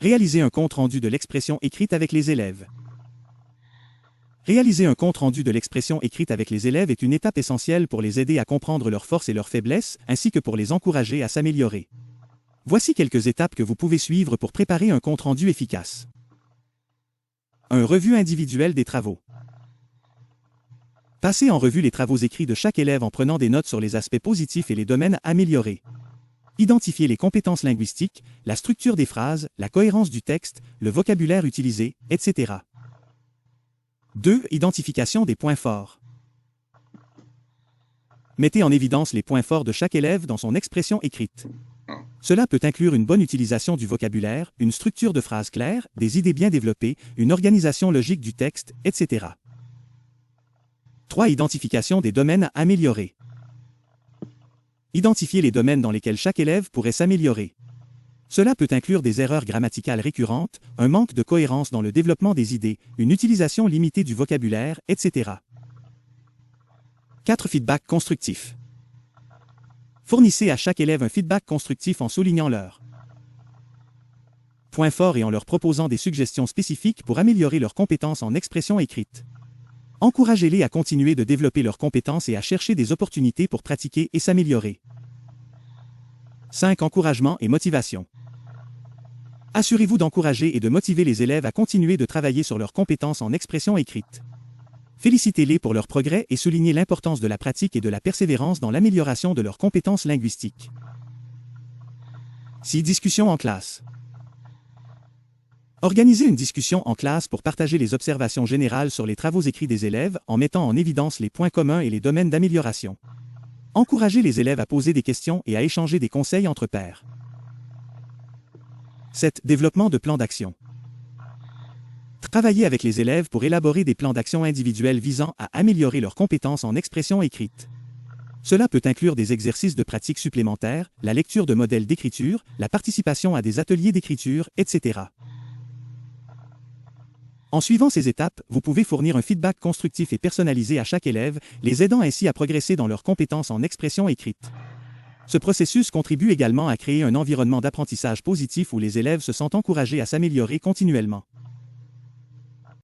Réaliser un compte-rendu de l'expression écrite avec les élèves. Réaliser un compte-rendu de l'expression écrite avec les élèves est une étape essentielle pour les aider à comprendre leurs forces et leurs faiblesses, ainsi que pour les encourager à s'améliorer. Voici quelques étapes que vous pouvez suivre pour préparer un compte-rendu efficace. 1. Revue individuelle des travaux. Passez en revue les travaux écrits de chaque élève en prenant des notes sur les aspects positifs et les domaines à améliorer. Identifiez les compétences linguistiques, la structure des phrases, la cohérence du texte, le vocabulaire utilisé, etc. 2. Identification des points forts. Mettez en évidence les points forts de chaque élève dans son expression écrite. Cela peut inclure une bonne utilisation du vocabulaire, une structure de phrase claire, des idées bien développées, une organisation logique du texte, etc. 3. Identification des domaines à améliorer. Identifiez les domaines dans lesquels chaque élève pourrait s'améliorer. Cela peut inclure des erreurs grammaticales récurrentes, un manque de cohérence dans le développement des idées, une utilisation limitée du vocabulaire, etc. 4. Feedback constructif. Fournissez à chaque élève un feedback constructif en soulignant leurs points forts et en leur proposant des suggestions spécifiques pour améliorer leurs compétences en expression écrite. Encouragez-les à continuer de développer leurs compétences et à chercher des opportunités pour pratiquer et s'améliorer. 5. Encouragement et motivation. Assurez-vous d'encourager et de motiver les élèves à continuer de travailler sur leurs compétences en expression écrite. Félicitez-les pour leur progrès et soulignez l'importance de la pratique et de la persévérance dans l'amélioration de leurs compétences linguistiques. 6. Discussion en classe. Organisez une discussion en classe pour partager les observations générales sur les travaux écrits des élèves en mettant en évidence les points communs et les domaines d'amélioration. Encouragez les élèves à poser des questions et à échanger des conseils entre pairs. 7. Développement de plans d'action. Travaillez avec les élèves pour élaborer des plans d'action individuels visant à améliorer leurs compétences en expression écrite. Cela peut inclure des exercices de pratique supplémentaires, la lecture de modèles d'écriture, la participation à des ateliers d'écriture, etc. En suivant ces étapes, vous pouvez fournir un feedback constructif et personnalisé à chaque élève, les aidant ainsi à progresser dans leurs compétences en expression écrite. Ce processus contribue également à créer un environnement d'apprentissage positif où les élèves se sentent encouragés à s'améliorer continuellement.